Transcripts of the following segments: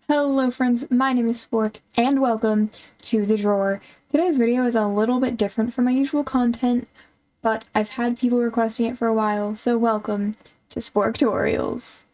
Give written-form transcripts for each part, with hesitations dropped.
Hello friends, my name is Spork, and welcome to The Drawer. Today's video is a little bit different from my usual content, but I've had people requesting it for a while, so welcome to Sporktorials.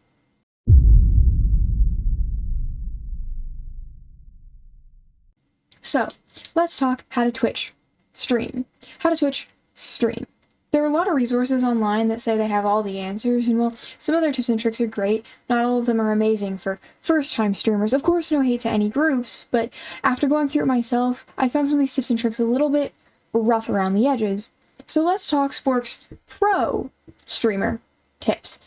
So, let's talk how to Twitch stream. How to Twitch stream. There are a lot of resources online that say they have all the answers, and while some of their tips and tricks are great, not all of them are amazing for first-time streamers. Of course, no hate to any groups, but after going through it myself, I found some of these tips and tricks a little bit rough around the edges. So let's talk Spork's pro streamer tips.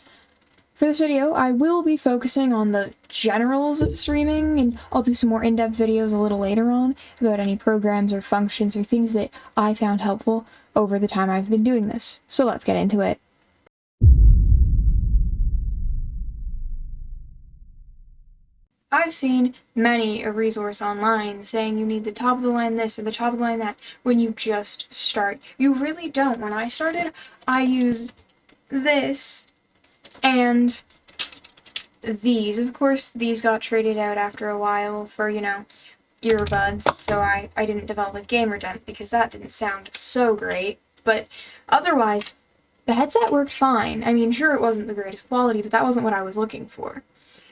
For this video, I will be focusing on the generals of streaming, and I'll do some more in-depth videos a little later on about any programs or functions or things that I found helpful over the time I've been doing this. So let's get into it. I've seen many a resource online saying you need the top of the line this or the top of the line that when you just start. You really don't. When I started, I used this and these. Of course, these got traded out after a while for, earbuds, so I didn't develop a gamer dent because that didn't sound so great, but otherwise, the headset worked fine. I mean, sure, it wasn't the greatest quality, but that wasn't what I was looking for.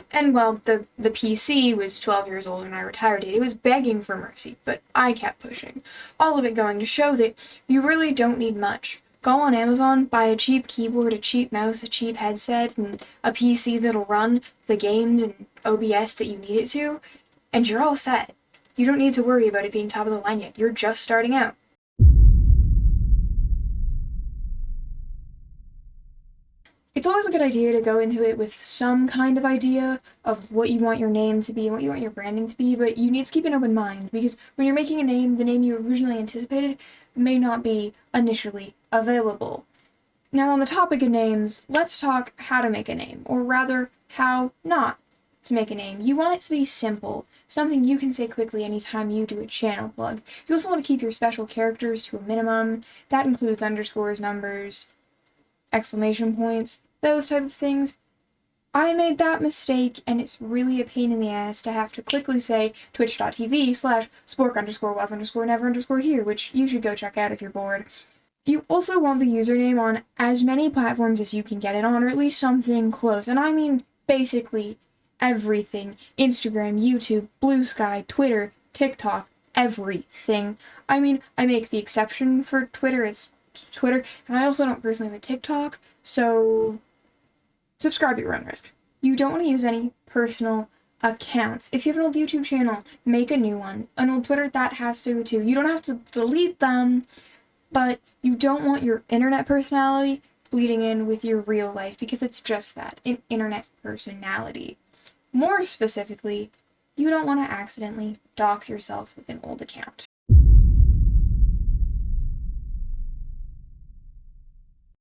And, well, the PC was 12 years old when I retired it. It was begging for mercy, but I kept pushing. All of it going to show that you really don't need much. Go on Amazon, buy a cheap keyboard, a cheap mouse, a cheap headset, and a PC that'll run the games and OBS that you need it to, and you're all set. You don't need to worry about it being top of the line yet. You're just starting out. It's always a good idea to go into it with some kind of idea of what you want your name to be and what you want your branding to be, but you need to keep an open mind, because when you're making a name, the name you originally anticipated may not be initially available. Now, on the topic of names, let's talk how to make a name, or rather, how not to make a name. You want it to be simple, something you can say quickly anytime you do a channel plug. You also want to keep your special characters to a minimum. That includes underscores, numbers, exclamation points, those type of things. I made that mistake, and it's really a pain in the ass to have to quickly say twitch.tv/spork_was_never_here, which you should go check out if you're bored. You also want the username on as many platforms as you can get it on, or at least something close, and I mean basically everything. Instagram, YouTube, Blue Sky, Twitter, TikTok, everything. I mean, I make the exception for Twitter, it's Twitter, and I also don't personally have a TikTok, so subscribe at your own risk. You don't want to use any personal accounts. If you have an old YouTube channel, make a new one. An old Twitter, that has to go too. You don't have to delete them, but you don't want your internet personality bleeding in with your real life, because it's just that, an internet personality. More specifically, you don't want to accidentally dox yourself with an old account.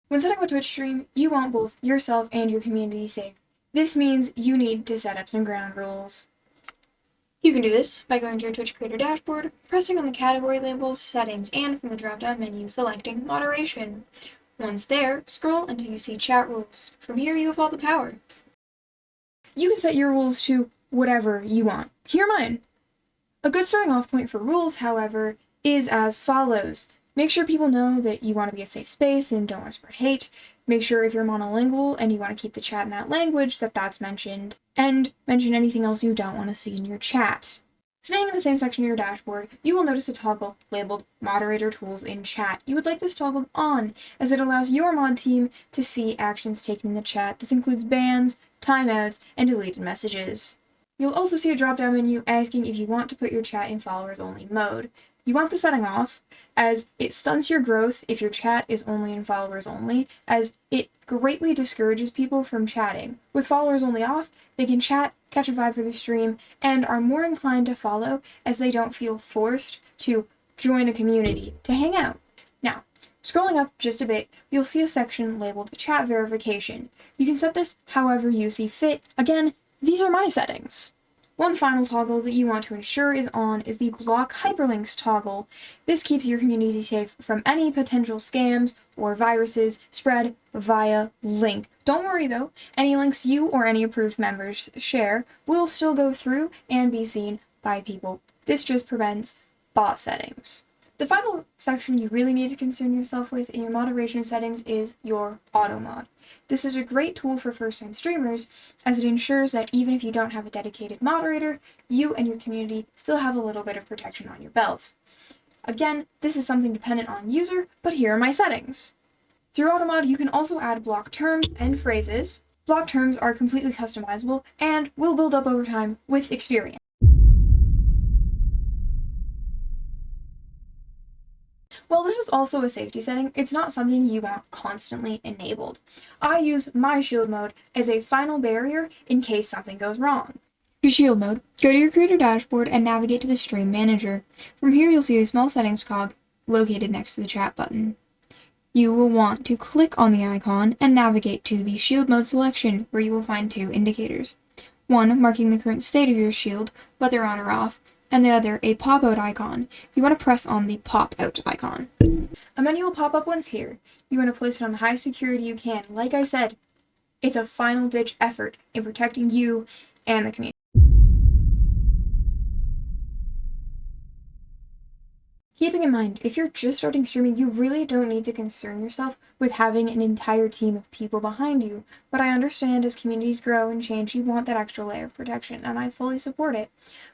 When setting up a Twitch stream, you want both yourself and your community safe. This means you need to set up some ground rules. You can do this by going to your Twitch creator dashboard, pressing on the category label, settings, and from the drop-down menu, selecting moderation. Once there, scroll until you see chat rules. From here, you have all the power. You can set your rules to whatever you want. Here are mine. A good starting off point for rules, however, is as follows. Make sure people know that you want to be a safe space and don't want to spread hate. Make sure if you're monolingual and you want to keep the chat in that language, that's mentioned. And mention anything else you don't want to see in your chat. Staying in the same section of your dashboard, you will notice a toggle labeled Moderator Tools in Chat. You would like this toggle on, as it allows your mod team to see actions taken in the chat. This includes bans, timeouts, and deleted messages. You'll also see a drop-down menu asking if you want to put your chat in followers-only mode. You want the setting off, as it stunts your growth if your chat is only in followers only, as it greatly discourages people from chatting. With followers only off, they can chat, catch a vibe for the stream, and are more inclined to follow, as they don't feel forced to join a community to hang out. Now, scrolling up just a bit, you'll see a section labeled Chat Verification. You can set this however you see fit. Again, these are my settings. One final toggle that you want to ensure is on is the block hyperlinks toggle. This keeps your community safe from any potential scams or viruses spread via link. Don't worry though, any links you or any approved members share will still go through and be seen by people. This just prevents bot settings. The final section you really need to concern yourself with in your moderation settings is your auto mod. This is a great tool for first-time streamers as it ensures that even if you don't have a dedicated moderator, you and your community still have a little bit of protection on your belt. Again, this is something dependent on user, but here are my settings. Through AutoMod, you can also add block terms and phrases. Block terms are completely customizable and will build up over time with experience. While this is also a safety setting, it's not something you want constantly enabled. I use my shield mode as a final barrier in case something goes wrong. For shield mode, go to your creator dashboard and navigate to the stream manager. From here you'll see a small settings cog located next to the chat button. You will want to click on the icon and navigate to the shield mode selection where you will find two indicators. One marking the current state of your shield, whether on or off, and the other a pop-out icon. You want to press on the pop-out icon. A menu will pop up once here. You want to place it on the highest security you can. Like I said, it's a final-ditch effort in protecting you and the community. Keeping in mind, if you're just starting streaming, you really don't need to concern yourself with having an entire team of people behind you, but I understand as communities grow and change, you want that extra layer of protection, and I fully support it.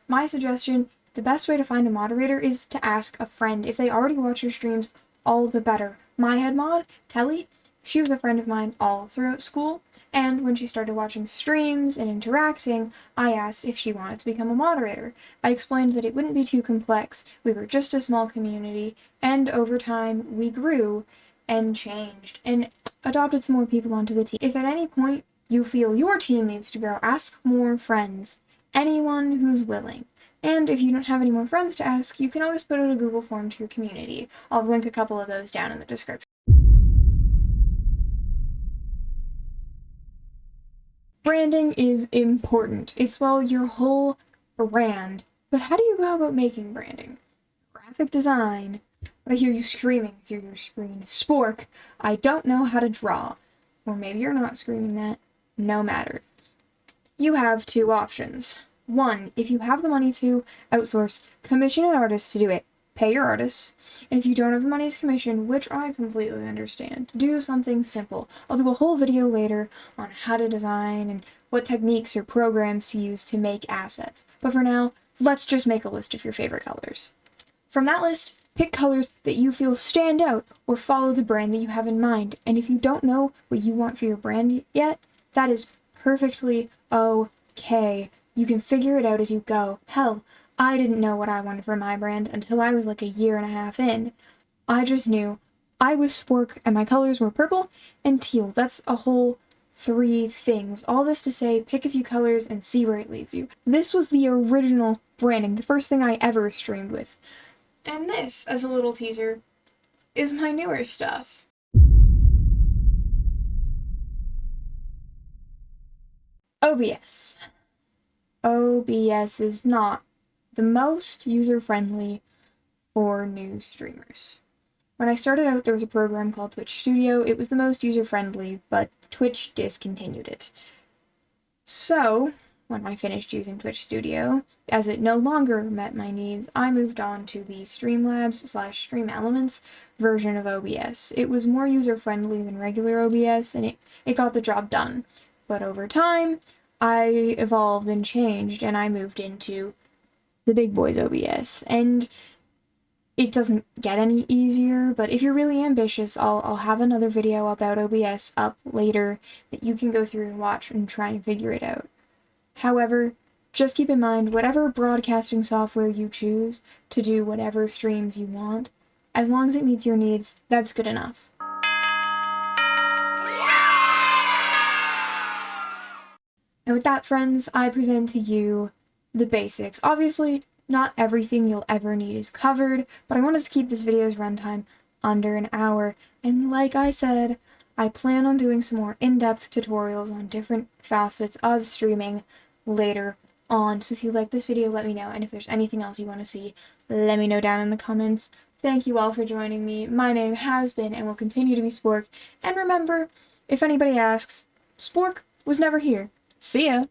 My suggestion, the best way to find a moderator is to ask a friend. If they already watch your streams, all the better. My head mod, Telly, she was a friend of mine all throughout school, and when she started watching streams and interacting, I asked if she wanted to become a moderator. I explained that it wouldn't be too complex, we were just a small community, and over time we grew and changed and adopted some more people onto the team. If at any point you feel your team needs to grow, ask more friends, anyone who's willing. And if you don't have any more friends to ask, you can always put out a Google form to your community. I'll link a couple of those down in the description. Branding is important. It's, well, your whole brand. But how do you go about making branding? Graphic design. But I hear you screaming through your screen. Spork, I don't know how to draw. Or maybe you're not screaming that. No matter. You have two options. One, if you have the money to outsource, commission an artist to do it. Pay your artists. And if you don't have the money to commission, which I completely understand, do something simple. I'll do a whole video later on how to design and what techniques or programs to use to make assets. But for now, let's just make a list of your favorite colors. From that list, pick colors that you feel stand out or follow the brand that you have in mind. And if you don't know what you want for your brand yet, that is perfectly okay. You can figure it out as you go. Hell, I didn't know what I wanted for my brand until I was like a year and a half in. I just knew I was Spork and my colors were purple and teal. That's a whole 3 things. All this to say, pick a few colors and see where it leads you. This was the original branding, the first thing I ever streamed with. And this, as a little teaser, is my newer stuff. OBS. OBS is not the most user-friendly for new streamers. When I started out, there was a program called Twitch Studio. It was the most user-friendly, but Twitch discontinued it. So, when I finished using Twitch Studio, as it no longer met my needs, I moved on to the Streamlabs/Stream Elements version of OBS. It was more user-friendly than regular OBS, and it got the job done. But over time, I evolved and changed, and I moved into the big boys OBS, and it doesn't get any easier, but if you're really ambitious, I'll have another video about OBS up later that you can go through and watch and try and figure it out. However, just keep in mind, whatever broadcasting software you choose to do whatever streams you want, as long as it meets your needs, that's good enough. And with that, friends, I present to you the basics. Obviously, not everything you'll ever need is covered, but I wanted to keep this video's runtime under an hour. And like I said, I plan on doing some more in-depth tutorials on different facets of streaming later on. So if you like this video, let me know, and if there's anything else you want to see, let me know down in the comments. Thank you all for joining me. My name has been and will continue to be Spork, and remember, if anybody asks, Spork was never here. See ya!